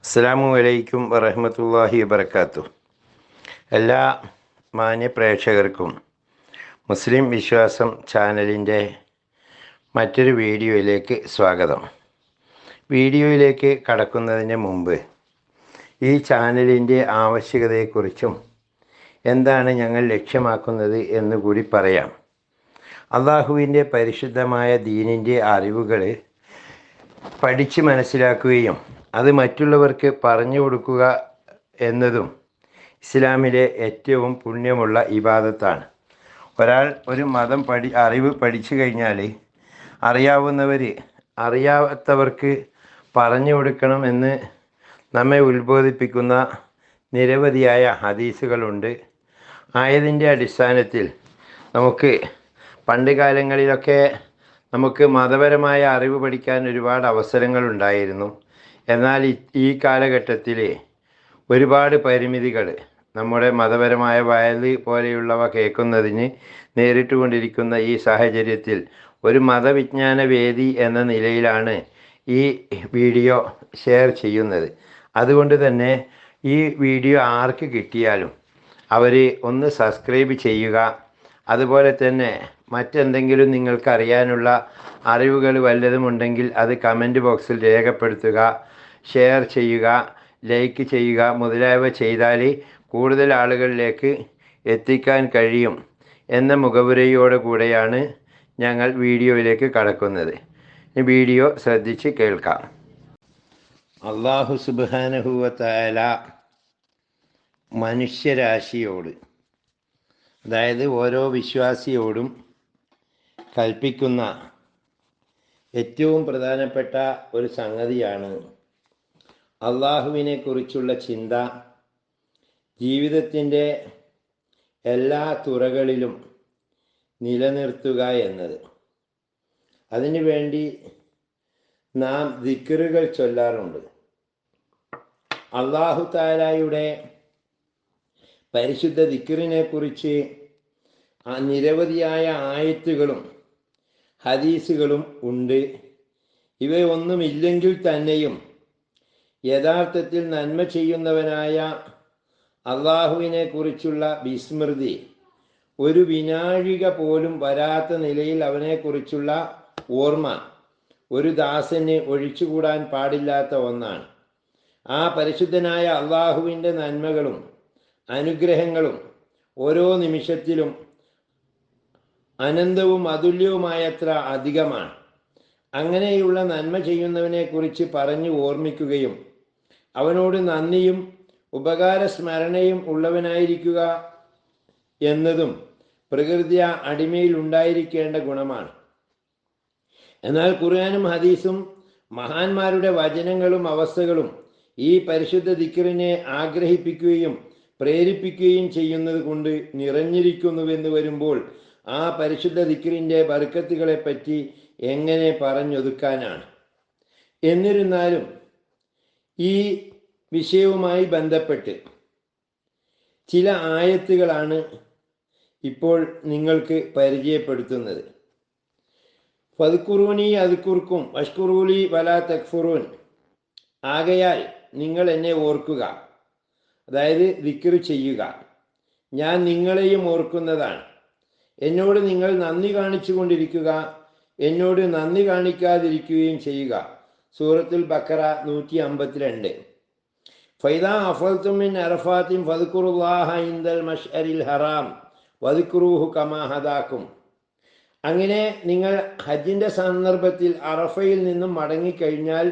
അസ്സലാമു അലൈക്കും വറഹ്മത്തുള്ളാഹി വബറകാതുഹു. എല്ലാ മാന്യ പ്രേക്ഷകർക്കും മുസ്ലിം വിശ്വാസം ചാനലിൻ്റെ മറ്റൊരു വീഡിയോയിലേക്ക് സ്വാഗതം. വീഡിയോയിലേക്ക് കടക്കുന്നതിന് മുമ്പ് ഈ ചാനലിൻ്റെ ആവശ്യകതയെക്കുറിച്ചും എന്താണ് ഞങ്ങൾ ലക്ഷ്യമാക്കുന്നത് എന്നുകൂടി പറയാം. അള്ളാഹുവിൻ്റെ പരിശുദ്ധമായ ദീനിൻ്റെ അറിവുകൾ പഠിച്ച് മനസ്സിലാക്കുകയും അത് മറ്റുള്ളവർക്ക് പറഞ്ഞു കൊടുക്കുക എന്നതും ഇസ്ലാമിലെ ഏറ്റവും പുണ്യമുള്ള ഇബാദത്താണ്. ഒരാൾ ഒരു മതം അറിവ് പഠിച്ചു കഴിഞ്ഞാൽ അറിയാവുന്നവർ അറിയാത്തവർക്ക് പറഞ്ഞു കൊടുക്കണമെന്ന് നമ്മെ ഉത്ബോധിപ്പിക്കുന്ന നിരവധിയായ ഹദീസുകളുണ്ട്. ആയതിൻ്റെ അടിസ്ഥാനത്തിൽ നമുക്ക് പണ്ട് കാലങ്ങളിലൊക്കെ നമുക്ക് മതപരമായ അറിവ് പഠിക്കാൻ ഒരുപാട് അവസരങ്ങളുണ്ടായിരുന്നു. എന്നാൽ ഈ കാലഘട്ടത്തിൽ ഒരുപാട് പരിമിതികൾ നമ്മുടെ മതപരമായ വയല് പോലെയുള്ളവ കേൾക്കുന്നതിന് നേരിട്ടുകൊണ്ടിരിക്കുന്ന ഈ സാഹചര്യത്തിൽ ഒരു മതവിജ്ഞാന വേദി എന്ന നിലയിലാണ് ഈ വീഡിയോ ഷെയർ ചെയ്യുന്നത്. അതുകൊണ്ട് തന്നെ ഈ വീഡിയോ ആർക്ക് കിട്ടിയാലും അവർ ഒന്ന് സബ്സ്ക്രൈബ് ചെയ്യുക. അതുപോലെ തന്നെ മറ്റെന്തെങ്കിലും നിങ്ങൾക്ക് അറിയാനുള്ള അറിവുകൾ വല്ലതുമുണ്ടെങ്കിൽ അത് കമൻറ്റ് ബോക്സിൽ രേഖപ്പെടുത്തുക, ഷെയർ ചെയ്യുക, ലൈക്ക് ചെയ്യുക മുതലായവ ചെയ്താൽ കൂടുതൽ ആളുകളിലേക്ക് എത്തിക്കാൻ കഴിയും എന്ന മുഖവുരയോടു കൂടെയാണ് ഞങ്ങൾ വീഡിയോയിലേക്ക് കടക്കുന്നത്. ഈ വീഡിയോ ശ്രദ്ധിച്ച് കേൾക്കാം. അല്ലാഹു സുബ്ഹാനഹു വ തആല മനുഷ്യരാശിയോട്, അതായത് ഓരോ വിശ്വാസിയോടും കൽപ്പിക്കുന്ന ഏറ്റവും പ്രധാനപ്പെട്ട ഒരു സംഗതിയാണ് അള്ളാഹുവിനെ കുറിച്ചുള്ള ചിന്ത ജീവിതത്തിൻ്റെ എല്ലാ തുറകളിലും നിലനിർത്തുക എന്നത്. അതിനു വേണ്ടി നാം ദിക്റുകൾ ചൊല്ലാറുണ്ട്. അല്ലാഹു തആലയുടെ പരിശുദ്ധ ദിക്റിനെ കുറിച്ച് നിരവധിയായ ആയത്തുകളും ഹദീസുകളും ഉണ്ട്. ഇവയൊന്നുമില്ലെങ്കിൽ തന്നെയും യഥാർത്ഥത്തിൽ നന്മ ചെയ്യുന്നവനായ അള്ളാഹുവിനെ കുറിച്ചുള്ള വിസ്മൃതി ഒരു വിനാഴിക പോലും വരാത്ത നിലയിൽ അവനെക്കുറിച്ചുള്ള ഓർമ്മ ഒരു ദാസന് ഒഴിച്ചുകൂടാൻ പാടില്ലാത്ത ഒന്നാണ്. ആ പരിശുദ്ധനായ അള്ളാഹുവിൻ്റെ നന്മകളും അനുഗ്രഹങ്ങളും ഓരോ നിമിഷത്തിലും അനന്തവും അതുല്യവുമായത്ര അധികമാണ്. അങ്ങനെയുള്ള നന്മ ചെയ്യുന്നവനെ കുറിച്ച് പറഞ്ഞു ഓർമ്മിക്കുകയും അവനോട് നന്ദിയും ഉപകാരസ്മരണയും ഉള്ളവനായിരിക്കുക എന്നതും പ്രകൃതി അടിമയിൽ ഉണ്ടായിരിക്കേണ്ട ഗുണമാണ്. എന്നാൽ ഖുർആനും ഹദീസും മഹാന്മാരുടെ വചനങ്ങളും അവസ്ഥകളും ഈ പരിശുദ്ധ ദിക്റിനെ ആഗ്രഹിപ്പിക്കുകയും പ്രേരിപ്പിക്കുകയും ചെയ്യുന്നത് കൊണ്ട് നിറഞ്ഞിരിക്കുന്നുവെന്ന് വരുമ്പോൾ ആ പരിശുദ്ധ ദിക്റിൻ്റെ ബർക്കത്തുകളെപ്പറ്റി എങ്ങനെ പറഞ്ഞൊതുക്കാനാണ്. എന്നിരുന്നാലും ഈ വിഷയവുമായി ബന്ധപ്പെട്ട് ചില ആയത്തുകളാണ് ഇപ്പോൾ നിങ്ങൾക്ക് പരിചയപ്പെടുത്തുന്നത്. ഫദ്കുറൂനി അദ്കുർക്കും വഷ്കുറൂലി വലാ തക്ഫുറൂൻ. ആകയാൽ നിങ്ങൾ എന്നെ ഓർക്കുക, അതായത് ദിക്റ് ചെയ്യുക, ഞാൻ നിങ്ങളെയും ഓർക്കുന്നതാണ്. എന്നോട് നിങ്ങൾ നന്ദി കാണിച്ചു കൊണ്ടിരിക്കുക, എന്നോട് നന്ദി കാണിക്കാതിരിക്കുകയും ചെയ്യുക. സൂറത്തുൽ ബഖറ 152. ഫൈദാ അഫൽതും മിൻ അറഫാത്തിൻ ഫദ്കുറുല്ലാഹ ഇൻദൽ മശ്അരിൽ ഹറാം വദ്കുറൂഹു കമാ ഹദാക്കും. അങ്ങനെ നിങ്ങൾ ഹജ്ജിൻ്റെ സന്ദർഭത്തിൽ അറഫയിൽ നിന്നും മടങ്ങിക്കഴിഞ്ഞാൽ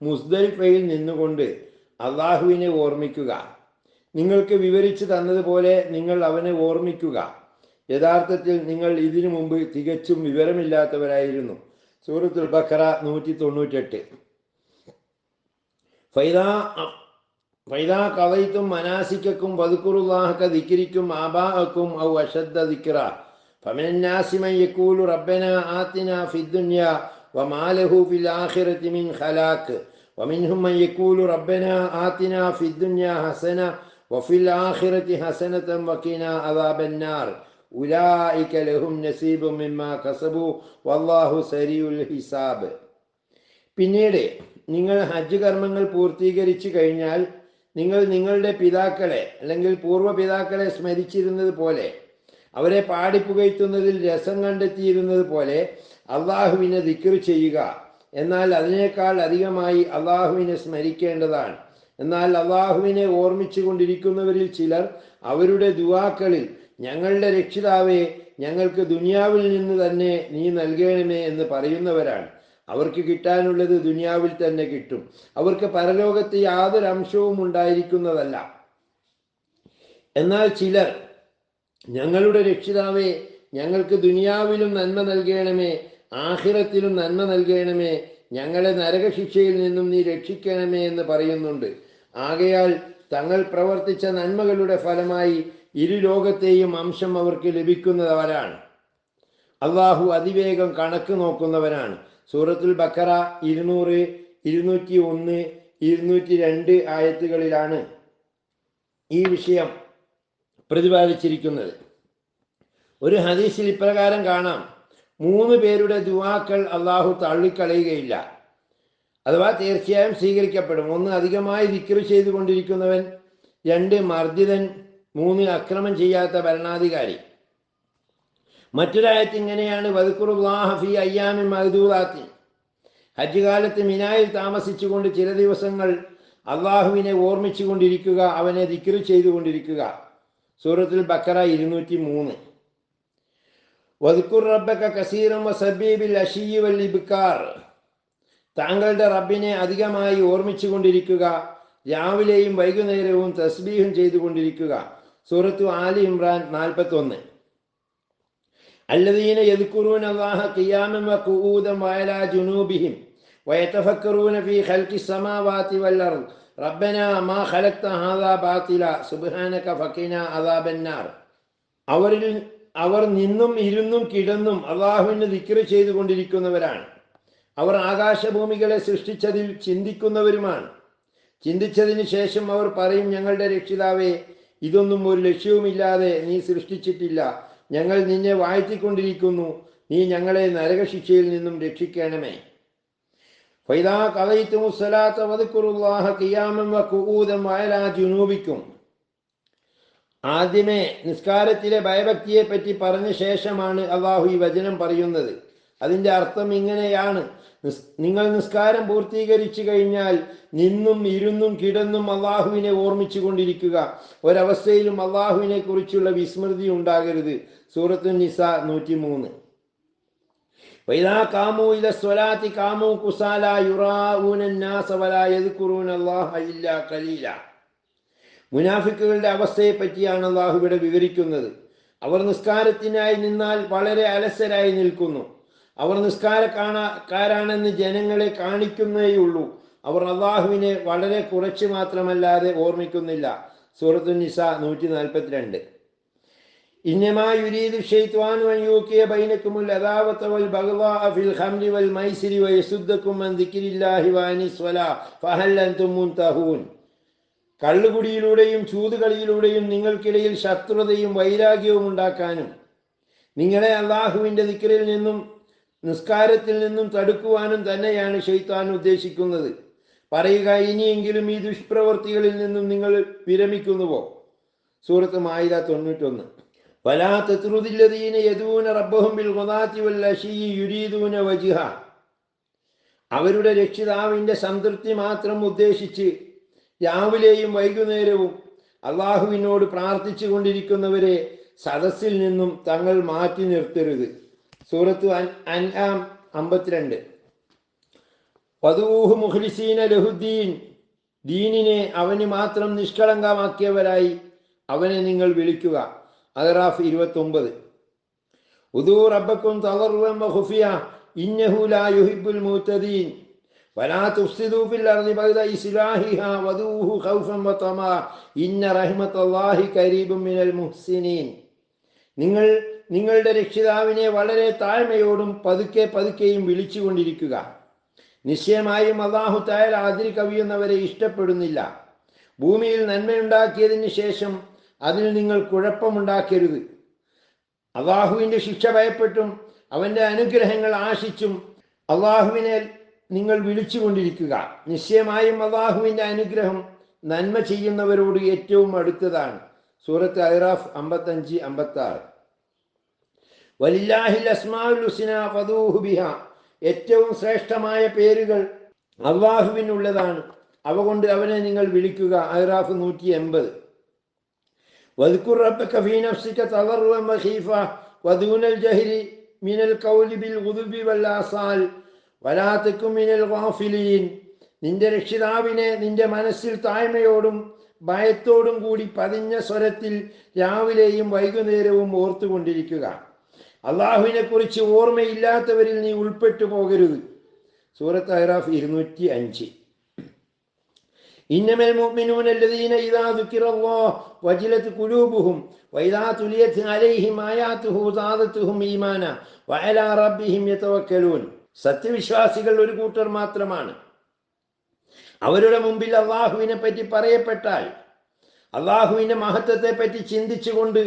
മുസ്ദലിഫയിൽ നിന്നുകൊണ്ട് അള്ളാഹുവിനെ ഓർമ്മിക്കുക. നിങ്ങൾക്ക് വിവരിച്ചു തന്നതുപോലെ നിങ്ങൾ അവനെ ഓർമ്മിക്കുക. യഥാർത്ഥത്തിൽ നിങ്ങൾ ഇതിനു മുമ്പ് തികച്ചും വിവരമില്ലാത്തവരായിരുന്നു. സൂറത്തുൽ ബഖറ 198. ഫൈദാ ഖളൈതും മനാസിക്കക്കും വദ്കുറുല്ലാഹ കദിക്രിക്കും ആബാഅക്കും ഔ അശദ്ദ ദിക്റ ഫമിനന്നാസി മൻ യഖൂലു റബ്ബനാ ആതിനാ ഫിദ്ദുനിയാ വമാ ലഹു ഫിൽ ആഖിറതി മിൻ ഖലാഖ് വമിൻഹും മൻ യഖൂലു റബ്ബനാ ആതിനാ ഫിദ്ദുനിയാ ഹസന വഫിൽ ആഖിറതി ഹസനതൻ വഖിനാ അദാബന്നാർ ഉലൈക ലഹും നസീബും മിമ്മാ കസബു വല്ലാഹു സരീഉൽ ഹിസാബ്. പിന്നീട് നിങ്ങൾ ഹജ്ജ് കർമ്മങ്ങൾ പൂർത്തീകരിച്ചു കഴിഞ്ഞാൽ നിങ്ങൾ നിങ്ങളുടെ പിതാക്കളെ അല്ലെങ്കിൽ പൂർവ്വപിതാക്കളെ സ്മരിച്ചിരുന്നത് പോലെ, അവരെ പാടിപ്പുകഴ്ത്തുന്നതിൽ രസം കണ്ടെത്തിയിരുന്നത് പോലെ അള്ളാഹുവിനെ ദിക്ർ ചെയ്യുക. എന്നാൽ അതിനേക്കാൾ അധികമായി അള്ളാഹുവിനെ സ്മരിക്കേണ്ടതാണ്. എന്നാൽ അള്ളാഹുവിനെ ഓർമ്മിച്ചു കൊണ്ടിരിക്കുന്നവരിൽ ചിലർ അവരുടെ ദുആക്കളിൽ ഞങ്ങളുടെ രക്ഷിതാവേ, ഞങ്ങൾക്ക് ദുനിയാവിൽ നിന്ന് തന്നെ നീ നൽകണമേ എന്ന് പറയുന്നവരാണ്. അവർക്ക് കിട്ടാനുള്ളത് ദുനിയാവിൽ തന്നെ കിട്ടും. അവർക്ക് പരലോകത്ത് യാതൊരു അംശവും ഉണ്ടായിരിക്കുന്നതല്ല. എന്നാൽ ചിലർ ഞങ്ങളുടെ രക്ഷിതാവേ, ഞങ്ങൾക്ക് ദുനിയാവിലും നന്മ നൽകണമേ, ആഖിറത്തിലും നന്മ നൽകണമേ, ഞങ്ങളെ നരകശിക്ഷയിൽ നിന്നും നീ രക്ഷിക്കണമേ എന്ന് പറയുന്നുണ്ട്. ആകയാൽ തങ്ങൾ പ്രവർത്തിച്ച നന്മകളുടെ ഫലമായി ഇരുലോകത്തെയും അംശം അവർക്ക് ലഭിക്കുന്നവരാണ്. അള്ളാഹു അതിവേഗം കണക്ക് നോക്കുന്നവനാണ്. സൂറത്തുൽ ബഖറ 200, 201, 202 ആയത്തുകളിലാണ് ഈ വിഷയം പ്രതിപാദിച്ചിരിക്കുന്നത്. ഒരു ഹദീസിൽ ഇപ്രകാരം കാണാം: 3 പേരുടെ ദുആക്കൾ അള്ളാഹു തള്ളിക്കളയുകയില്ല, അഥവാ തീർച്ചയായും സ്വീകരിക്കപ്പെടും. 1 അധികമായി ദിക്ർ ചെയ്തുകൊണ്ടിരിക്കുന്നവൻ, 2 മർജിതൻ, 3 അക്രമം ചെയ്യാത്ത ഭരണാധികാരി. മറ്റൊരായത്ത് ഇങ്ങനെയാണ്: വദ്കുറുല്ലാഹ ഫീ അയ്യാമിൻ മഅ്ദൂദാത്തിൻ. ഹജ്ജ് കാലത്ത് മിനായിൽ താമസിച്ചുകൊണ്ട് ചില ദിവസങ്ങൾ അള്ളാഹുവിനെ ഓർമ്മിച്ചു കൊണ്ടിരിക്കുക, അവനെ ദിക്ർ ചെയ്തുകൊണ്ടിരിക്കുക. സൂറത്തുൽ ബഖറ 203. വദ്കുർ റബ്ബക കസീറൻ വസബ്ബിഹ് ബിൽ അശിയ്യി വൽ ഇബ്കാർ. താങ്കളുടെ റബ്ബിനെ അധികമായി ഓർമ്മിച്ചു കൊണ്ടിരിക്കുക, രാവിലെയും വൈകുന്നേരവും തസ്ബീഹും ചെയ്തുകൊണ്ടിരിക്കുക. സൂറത്തു ആലി ഇമ്രാൻ 41. അല്ലദീന യദ്കുറൂന അല്ലാഹ ഖിയാമൻ വഖുഊദൻ വഅലാ ജുനൂബിഹിം വയതഫക്കറൂന ഫീ ഖൽഖിസ് സമാവാതി വൽ അർദ് റബ്ബനാ മാ ഖലഖ്ത ഹാദാ ബാതില സുബ്ഹാനക ഫഖിനാ അദാബന്നാർ. അവർ നിന്നും ഇരുന്നും കിടന്നും അള്ളാഹുവിനെ ദിക്ർ ചെയ്തുകൊണ്ടിരിക്കുന്നവരാണ്. അവർ ആകാശഭൂമികളെ സൃഷ്ടിച്ചതിൽ ചിന്തിക്കുന്നവരുമാണ്. ചിന്തിച്ചതിന് ശേഷം അവർ പറയും: ഞങ്ങളുടെ രക്ഷിതാവേ, ഇതൊന്നും ഒരു ലക്ഷ്യവുമില്ലാതെ നീ സൃഷ്ടിച്ചിട്ടില്ല. ഞങ്ങൾ നിന്നെ വാഴ്ത്തിക്കൊണ്ടിരിക്കുന്നു. നീ ഞങ്ങളെ നരകശിക്ഷയിൽ നിന്നും രക്ഷിക്കണമേ. ഫൈദാ ഖളൈതുമുസ് സ്വലാത്ത വദ്കുറുല്ലാഹ ഖിയാമൻ വഖുഊദൻ വഅലാ ജുനൂബിക്കും. ആദ്യമേ നിസ്കാരത്തിലെ ഭയഭക്തിയെ പറ്റി പറഞ്ഞ ശേഷമാണ് അള്ളാഹു ഈ വചനം പറയുന്നത്. അതിൻ്റെ അർത്ഥം ഇങ്ങനെയാണ്: നിങ്ങൾ നിസ്കാരം പൂർത്തീകരിച്ചു കഴിഞ്ഞാൽ നിന്നും ഇരുന്നും കിടന്നും അള്ളാഹുവിനെ ഓർമ്മിച്ചു കൊണ്ടിരിക്കുക. ഒരവസ്ഥയിലും അള്ളാഹുവിനെ കുറിച്ചുള്ള വിസ്മൃതി ഉണ്ടാകരുത്. സൂറത്തു നിസാ 103. വഇദാ ഖാമൂ ഇല സ്വലാത്തി ഖാമൂ കുസാലാ യുറാഊന അന്നാസ വലാ യദ്കുറൂന അല്ലാഹ ഇല്ലാ ഖലീല. മുനാഫിക്കുകളുടെ അവസ്ഥയെ പറ്റിയാണ് അള്ളാഹു ഇവിടെ വിവരിക്കുന്നത്. അവർ നിസ്കാരത്തിനായി നിന്നാൽ വളരെ അലസരായി നിൽക്കുന്നു. അവർ നിസ്കാരക്കാരാണെന്ന് ജനങ്ങളെ കാണിക്കുന്നേയുള്ളൂ. അവർ അള്ളാഹുവിനെ വളരെ കുറച്ച് മാത്രമല്ലാതെ ഓർമ്മിക്കുന്നില്ല. സൂറത്തു നിസാ 142. ഇന്നമാ യുരീദു ശൈത്വാനു അൻ യൂഖിയ ബൈനകുമുൽ അദാവത വൽ ബഗ്ളാഅ ഫിൽ ഖംരി വൽ മൈസിരി വയസുദ്ദകും അൻ ദിക്രില്ലാഹി വഅനിസ് സ്വലാ ഫഹൽ അൻതും മുൻതഹൂൻ. കള്ളുകുടിയിലൂടെയും ചൂതുകളിയിലൂടെയും നിങ്ങൾക്കിടയിൽ ശത്രുതയും വൈരാഗ്യവും ഉണ്ടാക്കാനും നിങ്ങളെ അള്ളാഹുവിൻ്റെ ദിക്റിൽ നിന്നും നിസ്കാരത്തിൽ നിന്നും തടുക്കുവാനും തന്നെയാണ് ശൈത്താൻ ഉദ്ദേശിക്കുന്നത്. പറയുക: ഇനിയെങ്കിലും ഈ ദുഷ്പ്രവൃത്തികളിൽ നിന്നും നിങ്ങൾ വിരമിക്കുന്നുവോ? സൂറത്ത് മാഇദ 91. വലാ തത്റുദില്ലദീന യദൂന റബ്ബഹും ബിൽ ഗദാത്തി വൽ അശിയ്യി യുരീദൂന വജ്ഹ. അവരുടെ രക്ഷിതാവിൻ്റെ സംതൃപ്തി മാത്രം ഉദ്ദേശിച്ച് രാവിലെയും വൈകുന്നേരവും അള്ളാഹുവിനോട് പ്രാർത്ഥിച്ചു കൊണ്ടിരിക്കുന്നവരെ സദസ്സിൽ നിന്നും തങ്ങൾ മാറ്റി നിർത്തരുത്. സൂറത്തു അൻആം 52. വദൂഹു മുഖ്ലിസീന ലഹുദ്ദീൻ. ദീനിനെ അവന് മാത്രം നിഷ്കളങ്കമാക്കിയവരായി അവനെ നിങ്ങൾ വിളിക്കുക. അഹ്റാഫ് 29. ഉദൂ റബ്ബക്കും തളർവൻ വഖുഫിയ ഇന്നഹു ലാ യുഹിബ്ബുൽ മുഅ്തദീൻ. വലാ തുഫ്സിദൂ ഫിൽ അർളി ബഅദ ഇസ്ലാഹിഹാ വദൂഹു ഖൗഫൻ വതമാ ഇന്ന റഹ്മത്തല്ലാഹി ഖരീബും മിനൽ മുഹ്സിനീൻ. നിങ്ങൾ നിങ്ങളുടെ രക്ഷിതാവിനെ വളരെ താഴ്മയോടും പതുക്കെ പതുക്കെയും വിളിച്ചുകൊണ്ടിരിക്കുക. നിശ്ചയമായും അല്ലാഹു തആല അതിൽ കവിയുന്നവരെ ഇഷ്ടപ്പെടുന്നില്ല. ഭൂമിയിൽ നന്മയുണ്ടാക്കിയതിന് ശേഷം അതിൽ നിങ്ങൾ കുഴപ്പമുണ്ടാക്കരുത്. അള്ളാഹുവിൻ്റെ ശിക്ഷ ഭയപ്പെട്ടും അവൻ്റെ അനുഗ്രഹങ്ങൾ ആശിച്ചും അള്ളാഹുവിനെ നിങ്ങൾ വിളിച്ചുകൊണ്ടിരിക്കുക. നിശ്ചയമായും അല്ലാഹുവിൻ്റെ അനുഗ്രഹം നന്മ ചെയ്യുന്നവരോട് ഏറ്റവും അടുത്തതാണ്. സൂറത്ത് അഹ്റാഫ് 55-56. വലില്ലാഹിൽ അസ്മാഉൽ ഹുസ്നാ ഫദൂഹു ബിഹാ, ഏറ്റവും ശ്രേഷ്ഠമായ പേരുകൾ അല്ലാഹുവിനുള്ളതാണ്, അവ കൊണ്ട് അവനെ നിങ്ങൾ വിളിക്കുക. അഹ്റാഫ് 180. വദ്കുർ റബ്ബക ഫീ നഫ്സിക തളർറുൻ വഖീഫ വദൂനൽ ജഹരി മിനൽ ഖൗലി ബിൽ ഗുദുബി വൽ ആസാൽ വലാ തകും മിനൽ ഗാഫിലീൻ. നിന്റെ രക്ഷിതാവിനെ നിന്റെ മനസ്സിൽ താഴ്മയോടും ഭയത്തോടും കൂടി പതിഞ്ഞ സ്വരത്തിൽ രാവിലെയും വൈകുന്നേരവും ഓർത്തുകൊണ്ടിരിക്കുക. അള്ളാഹുവിനെ കുറിച്ച് ഓർമ്മയില്ലാത്തവരിൽ നീ ഉൾപ്പെട്ടു പോകരുത്. സൂറത്ത് അഹ്റാഫ് 205. ഇന്നമൽ മുഅ്മിനൂന അല്ലദീന ഇദാ ദുകിറല്ലാഹു വജിലത് ഖുലൂബുഹും വഇദാ തുലിയത് അലൈഹിം ആയാതുഹു സാദതുഹും ഈമാന വഅലാ റബ്ബിഹിം യതവക്കലൂൻ. സത്യവിശ്വാസികൾ ഒരു കൂട്ടർ മാത്രമാണ്. അവരുടെ മുമ്പിൽ അള്ളാഹുവിനെ പറ്റി പറയപ്പെട്ടാൽ, അള്ളാഹുവിൻ്റെ മഹത്വത്തെ പറ്റി ചിന്തിച്ചുകൊണ്ട്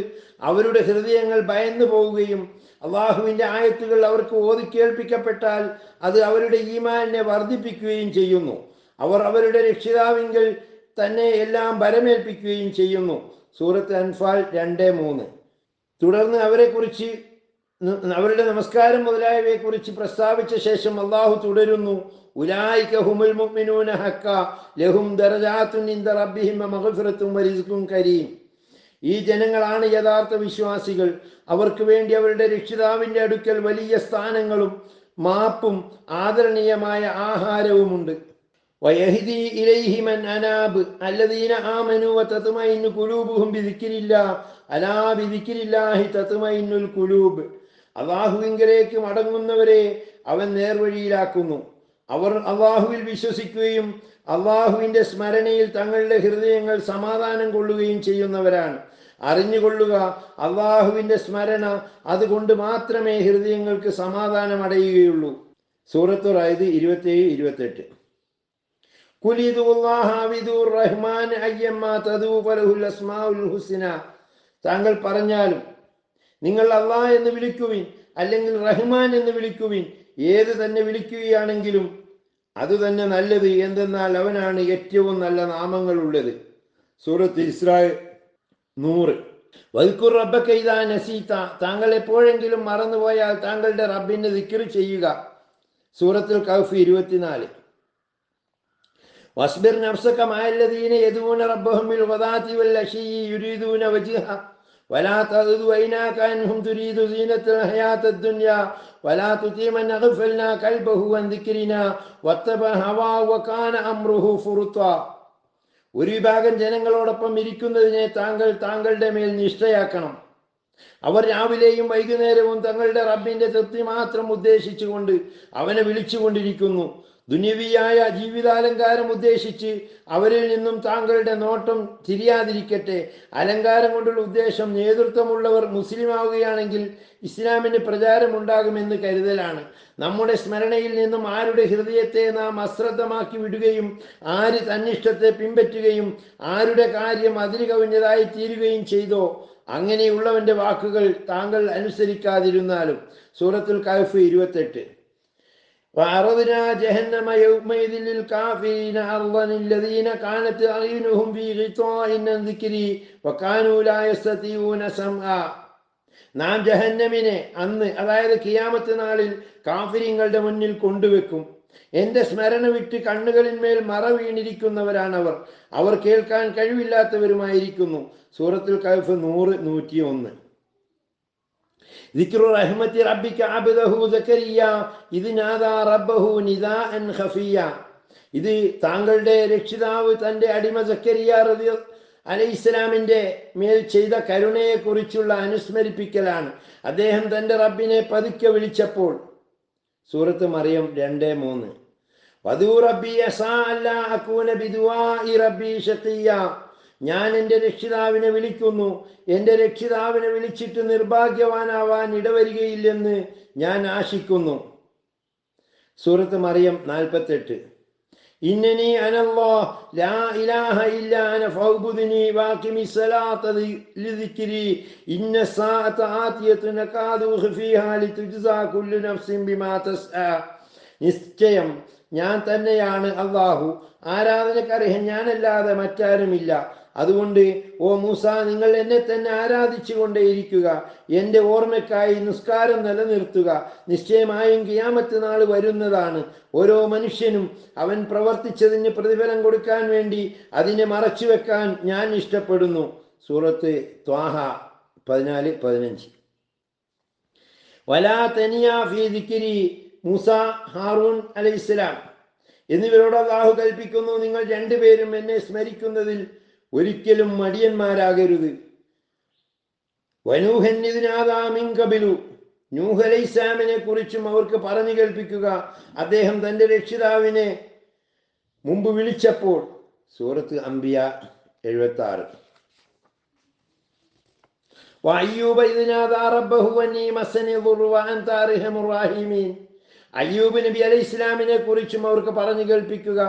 അവരുടെ ഹൃദയങ്ങൾ ഭയന്നു പോവുകയും അള്ളാഹുവിൻ്റെ ആയത്തുകൾ അവർക്ക് ഓതി കേൾപ്പിക്കപ്പെട്ടാൽ അത് അവരുടെ ഈമാനിനെ വർദ്ധിപ്പിക്കുകയും ചെയ്യുന്നു. അവർ അവരുടെ രക്ഷിതാവിങ്കിൽ തന്നെ എല്ലാം ബലമേൽപ്പിക്കുകയും ചെയ്യുന്നു. സൂറത്ത് അൻഫാൽ 2-3. തുടർന്ന് അവരെക്കുറിച്ച്, അവരുടെ നമസ്കാരം മുതലായവയെക്കുറിച്ച് പ്രസ്താവിച്ച ശേഷം അള്ളാഹു തുടരുന്നു, ഉലൈക ഹുമുൽ മുഅ്മിനൂന ഹഖ്ക ലഹും ദറജാത്തുൻ ഇൻദ റബ്ബിഹിം വമഗ്ഫിറത്തും വറിസ്ഖുൻ കരീം. ഈ ജനങ്ങളാണ് യഥാർത്ഥ വിശ്വാസികൾ, അവർക്ക് വേണ്ടി അവരുടെ രക്ഷിതാവിൻ്റെ അടുക്കൽ വലിയ സ്ഥാനങ്ങളും മാപ്പും ആദരണീയമായ ആഹാരവുമുണ്ട്. വയഹ്ദി ഇലൈഹി മൻ അനാബ് അല്ലദീന ആമനു വതത്മഇന്നു ഖുലൂബുഹും ബിദിക്രില്ലാഹ് അലാ ബിദിക്രില്ലാഹി തത്മഇന്നുൽ ഖുലൂബ്. അല്ലാഹുവിങ്കലേക്ക് മടങ്ങുന്നവരെ അവൻ നേർവഴിയിലാക്കുന്നു. അവർ അള്ളാഹുവിൽ വിശ്വസിക്കുകയും അള്ളാഹുവിൻ്റെ സ്മരണയിൽ തങ്ങളുടെ ഹൃദയങ്ങൾ സമാധാനം കൊള്ളുകയും ചെയ്യുന്നവരാണ്. അറിഞ്ഞുകൊള്ളുക, അള്ളാഹുവിൻ്റെ സ്മരണ അതുകൊണ്ട് മാത്രമേ ഹൃദയങ്ങൾക്ക് സമാധാനം അടയുകയുള്ളൂ. സൂറത്തു റഅദ് 27-28. ഖുലിദുല്ലാഹ വിദുർ റഹ്മാൻ അയ്യമ്മാ തദൂ ഫലഹുൽ അസ്മാഉൽ ഹുസ്ന. താങ്കൾ പറഞ്ഞാലും നിങ്ങൾ അള്ളാഹ് എന്ന് വിളിക്കുവിൻ, അല്ലെങ്കിൽ റഹ്മാൻ എന്ന് വിളിക്കുവിൻ, ഏത് തന്നെ വിളിക്കുകയാണെങ്കിലും അതുതന്നെ നല്ലത്, എന്തെന്നാൽ അവനാണ് ഏറ്റവും നല്ല നാമങ്ങളുള്ളത്. സൂറത്ത് ഇസ്രാ 100. വദ്കുർ റബ്ബക ഇദാ നസീത, താങ്കൾ എപ്പോഴെങ്കിലും മറന്നുപോയാൽ താങ്കളുടെ റബ്ബിനെ ദിക്ർ ചെയ്യുക. സൂറത്തുൽ കഹ്ഫ് 24. വസ്ബിർ നഫ്സക മഅല്ലദീന യദൂന റബ്ബഹും ബിൽ ഗദാതി വൽ അശീയി യുരീദൂന വജ്ഹ വലാ തഅദു ഐനാക അൻഹും തുരീദു സീനത്തൽ ഹയാത്തദ് ദുനിയ വലാ തുതി മൻ അഗ്ഫൽനാ ഖൽബഹു അൻ ദിക്രിനാ വത്തബ ഹവാ വകാന അംറുഹു ഫുർത. ഒരു വിഭാഗം ജനങ്ങളോടൊപ്പം ഇരിക്കുന്നതിനെ താങ്കൾ താങ്കളുടെ മേൽ നിഷ്ഠയാക്കണം. അവർ രാവിലെയും വൈകുന്നേരവും തങ്ങളുടെ റബ്ബിന്റെ തൃപ്തി മാത്രം ഉദ്ദേശിച്ചുകൊണ്ട് അവനെ വിളിച്ചുകൊണ്ടിരിക്കുന്നു. ദുനിയവിയായ ജീവിതാലങ്കാരം ഉദ്ദേശിച്ച് അവരിൽ നിന്നും താങ്കളുടെ നോട്ടം തിരിയാതിരിക്കട്ടെ. അലങ്കാരം കൊണ്ടുള്ള ഉദ്ദേശം നേതൃത്വമുള്ളവർ മുസ്ലിമാവുകയാണെങ്കിൽ ഇസ്ലാമിന് പ്രചാരമുണ്ടാകുമെന്ന് കരുതലാണ്. നമ്മുടെ സ്മരണയിൽ നിന്നും ആരുടെ ഹൃദയത്തെ നാം അശ്രദ്ധമാക്കി വിടുകയും ആര് തന്നിഷ്ടത്തെ പിൻപറ്റുകയും ആരുടെ കാര്യം അതിര് കവിഞ്ഞതായി തീരുകയും ചെയ്തോ അങ്ങനെയുള്ളവന്റെ വാക്കുകൾ താങ്കൾ അനുസരിക്കാതിരുന്നാലും. സൂറത്തുൽ കഹ്ഫ് 28. وعرضنا جهنم يومئذ للكافرين عرضا الذين كانت أعينهم في غطاء عن ذكري وكانوا لا يستطيعون سمعا. നാം ജഹന്നമിനെ അന്ന്, അതായത് ഖിയാമത്ത് നാളിൽ കാഫിരിങ്ങളുടെ മുന്നിൽ കൊണ്ടുവെക്കും. എന്റെ സ്മരണ വിട്ട് കണ്ണുകളിന്മേൽ മറ വീണിരിക്കുന്നവരാണവർ, അവർ കേൾക്കാൻ കഴിവില്ലാത്തവരുമായിരിക്കുന്നു. സൂറത്തുൽ കഹ്ഫ് 100-101. ദിക്റു റഹ്മത്തി റബ്ബിക അബ്ദഹു സക്കരിയ ഇദ് നാദാ റബ്ബഹു നിദാഅൻ ഖഫിയ. ഇത് താങ്കളുടെ രക്ഷിതാവ് തൻ്റെ അടിമ സക്കരിയ അലൈഹിസ്സലാമിൻ്റെ മേൽ ചെയ്ത കരുണയെക്കുറിച്ചുള്ള അനുസ്മരിപ്പിക്കലാണ്. അദ്ദേഹം തൻ്റെ റബ്ബിനെ പതുക്കെ വിളിച്ചപ്പോൾ. സൂറത്ത് മറിയം 2-3. വദൂ റബ്ബി അസാ അല്ലാ അകൂന ബിദുആഇ റബ്ബി ശഖിയ. ഞാൻ എൻ്റെ രക്ഷിതാവിനെ വിളിക്കുന്നു, എൻ്റെ രക്ഷിതാവിനെ വിളിച്ചിട്ട് നിർഭാഗ്യവാനാവാൻ ഇടവരികയില്ലെന്ന് ഞാൻ ആശിക്കുന്നു. സൂറത്ത് മറിയം 48. ഇന്നനി അനല്ലാഹ് ലാ ഇലാഹ ഇല്ലാ അന ഫഅബ്ദുനി വഅഖിമിസ് സ്വലാത്ത ലിദിക്രി ഇന്ന സാഅത ആതിയതുൻ നകാദു ഖഫീഹാ ലിതുജ്സാ കുല്ലു നഫ്സിൻ ബിമാ തസ്ആ. നിശ്ചയം ഞാൻ തന്നെയാണ് അള്ളാഹു, ആരാധനക്കർഹൻ ഞാനല്ലാതെ മറ്റാരുമില്ല. അതുകൊണ്ട് ഓ മൂസ, നിങ്ങൾ എന്നെ തന്നെ ആരാധിച്ചു കൊണ്ടേയിരിക്കുക, എൻ്റെ ഓർമ്മയ്ക്കായി നിസ്കാരം നിലനിർത്തുക. നിശ്ചയമായും ഖിയാമത്ത് നാൾ വരുന്നതാണ്. ഓരോ മനുഷ്യനും അവൻ പ്രവർത്തിച്ചതിന് പ്രതിഫലം കൊടുക്കാൻ വേണ്ടി അതിനെ മറച്ചു വെക്കാൻ ഞാൻ ഇഷ്ടപ്പെടുന്നു. സൂറത്ത് ത്വാഹ 14-15. വലാ തനിയ ഫീ ദിക്രി, മൂസ, ഹാറൂൻ അലൈഹിസ്സലാം എന്നിവരോട് അല്ലാഹു കൽപ്പിക്കുന്നു, നിങ്ങൾ രണ്ടുപേരും എന്നെ സ്മരിക്കുന്നതിൽ ഒരിക്കലും മടിയന്മാരാകരുത്. വനൂഹൻ ഇദ് നാദാ മിൻ ഖബലു, നൂഹ് അലൈഹിസ്സലാമിനെ കുറിച്ചും അവർക്ക് പറഞ്ഞു കേൾപ്പിക്കുക, അദ്ദേഹം തന്റെ രക്ഷിതാവിനെ മുമ്പ് വിളിച്ചപ്പോൾ. സൂറത്ത് അംബിയ 76. വഅയ്യൂബ ഇദ് നാദാ റബ്ബഹു അന്നീ മസ്സനി ദുർറു വഅൻത അർഹമുർ റഹീമീൻ, അയ്യൂബ് നബി അലൈഹി ഇസ്ലാമിനെ കുറിച്ചും അവർക്ക് പറഞ്ഞു കേൾപ്പിക്കുക,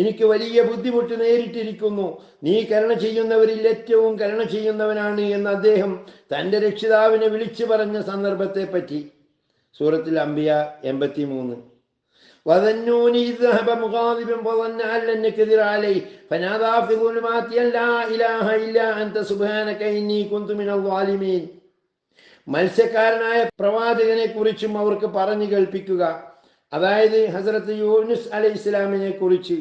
എനിക്ക് വലിയ ബുദ്ധിമുട്ട് നേരിട്ടിരിക്കുന്നു, നീ കരുണ ചെയ്യുന്നവരിൽ ഏറ്റവും കരുണ ചെയ്യുന്നവനാണ് എന്ന് അദ്ദേഹം തൻ്റെ രക്ഷിതാവിനെ വിളിച്ചു പറഞ്ഞ സന്ദർഭത്തെ പറ്റി. സൂറത്തുൽ അംബിയ 83. വദന്നൂനി ഇദ് ദഹബ മുഗാദിബൻ വദന്ന അൻ ലൻ നഖ്ദിറ അലൈഹി ഫനാദാ ഫി ദുലുമാതി ലാ ഇലാഹ ഇല്ലാ അൻത സുബ്ഹാനക ഇന്നി കുന്തു മിനൽ ളാലിമീൻ, മത്സ്യക്കാരനായ പ്രവാചകനെ കുറിച്ചും അവർക്ക് പറഞ്ഞു കേൾപ്പിക്കുക, അതായത് ഹസ്രത്ത് യൂനുസ് അലൈഹി ഇസ്ലാമിനെ കുറിച്ച്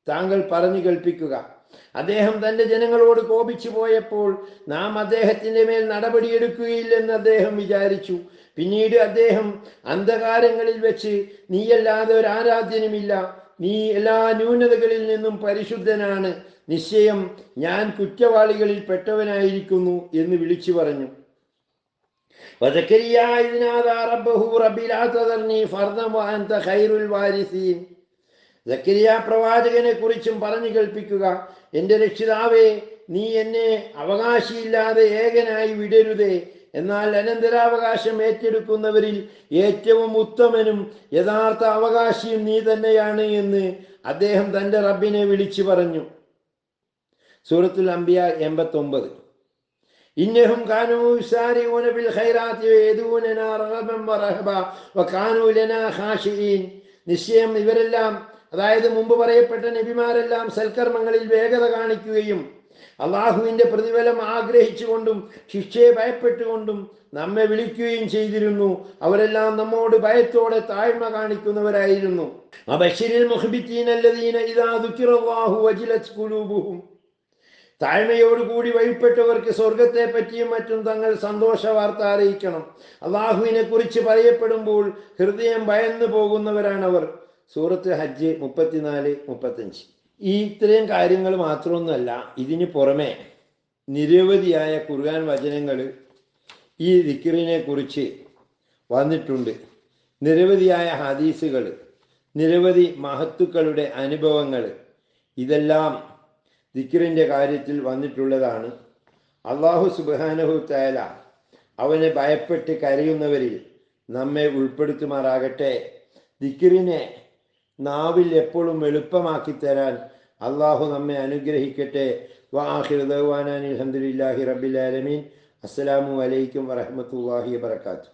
താങ്കൾ പറഞ്ഞു കേൾപ്പിക്കുക. അദ്ദേഹം തൻ്റെ ജനങ്ങളോട് കോപിച്ചു പോയപ്പോൾ നാം അദ്ദേഹത്തിൻ്റെ മേൽ നടപടിയെടുക്കുകയില്ലെന്ന് അദ്ദേഹം വിചാരിച്ചു. പിന്നീട് അദ്ദേഹം അന്ധകാരങ്ങളിൽ വെച്ച് നീയല്ലാതെ ഒരു ആരാധ്യനുമില്ല, നീ എല്ലാ ന്യൂനതകളിൽ നിന്നും പരിശുദ്ധനാണ്, നിശ്ചയം ഞാൻ കുറ്റവാളികളിൽ പെട്ടവനായിരിക്കുന്നു എന്ന് വിളിച്ചു പറഞ്ഞു. വസക്കരിയ ഇദ് നാദാ റബ്ബഹു റബ്ബി ലാ തദർനി ഫർദൻ വഅൻത ഖൈറുൽ വാരിസീൻ, സക്കരിയ പ്രവാചകനെ കുറിച്ചും പറഞ്ഞു കേൾപ്പിക്കുക, എൻ്റെ രക്ഷിതാവേ, നീ എന്നെ അവകാശിയില്ലാതെ ഏകനായി വിടരുതേ, എന്നാൽ അനന്തരാവകാശം ഏറ്റെടുക്കുന്നവരിൽ ഏറ്റവും ഉത്തമനും യഥാർത്ഥ അവകാശിയും നീ തന്നെയാണ് എന്ന് അദ്ദേഹം തൻ്റെ റബ്ബിനെ വിളിച്ചു പറഞ്ഞു. സൂറത്തുൽ അംബിയ 89. ഇന്നഹും കാനൂ യുസാരിഊന ബിൽ ഖൈറാത്തി വയദൂനനാ റഗബൻ വറഹബ വകാനൂ ലനാ ഖാശിഈൻ, നിശ്ചയം ഇവരെല്ലാം, അതായത് മുമ്പ് പറയപ്പെട്ട നബിമാരെല്ലാം സൽക്കർമ്മങ്ങളിൽ വേഗത കാണിക്കുകയും അള്ളാഹുവിൻ്റെ പ്രതിഫലം ആഗ്രഹിച്ചുകൊണ്ടും ശിക്ഷയെ ഭയപ്പെട്ടുകൊണ്ടും നമ്മെ വിളിക്കുകയും ചെയ്തിരുന്നു. അവരെല്ലാം നമ്മോട് ഭയത്തോടെ താഴ്മ കാണിക്കുന്നവരായിരുന്നു. അബശിരിൽ മുഖ്ബിത്തീന അല്ലദീന ഇദാ ദുകിറല്ലാഹു വജിലത് ഖുലൂബുഹും, താഴ്മയോടുകൂടി വഴിപ്പെട്ടവർക്ക് സ്വർഗത്തെ പറ്റിയും മറ്റും തങ്ങൾ സന്തോഷ വാർത്ത അറിയിക്കണം. അള്ളാഹുവിനെ കുറിച്ച് പറയപ്പെടുമ്പോൾ ഹൃദയം ഭയന്നു പോകുന്നവരാണവർ. സൂറത്ത് ഹജ്ജ് 34-35. ഈ ഇത്രയും കാര്യങ്ങൾ മാത്രമൊന്നുമല്ല, ഇതിന് പുറമെ നിരവധിയായ ഖുർആൻ വചനങ്ങൾ ഈ ദിക്റിനെ കുറിച്ച് വന്നിട്ടുണ്ട്. നിരവധിയായ ഹദീസുകൾ, നിരവധി മഹത്തുക്കളുടെ അനുഭവങ്ങൾ, ഇതെല്ലാം ദിക്റിൻ്റെ കാര്യത്തിൽ വന്നിട്ടുള്ളതാണ്. അല്ലാഹു സുബ്ഹാനഹു തആല അവനെ ഭയപ്പെട്ട് കരയുന്നവരിൽ നമ്മെ ഉൾപ്പെടുത്തുമാറാകട്ടെ. ദിക്റിനെ നാവിൽ എപ്പോഴും എളുപ്പമാക്കി തരാൻ അള്ളാഹു നമ്മെ അനുഗ്രഹിക്കട്ടെ. വആഖിറു ദഅ്വാനാ അൽഹംദുലില്ലാഹി റബ്ബിൽ ആലമീൻ. അസ്സലാമു അലൈക്കും വറഹ്മത്തുള്ളാഹി വബറകാതുഹു.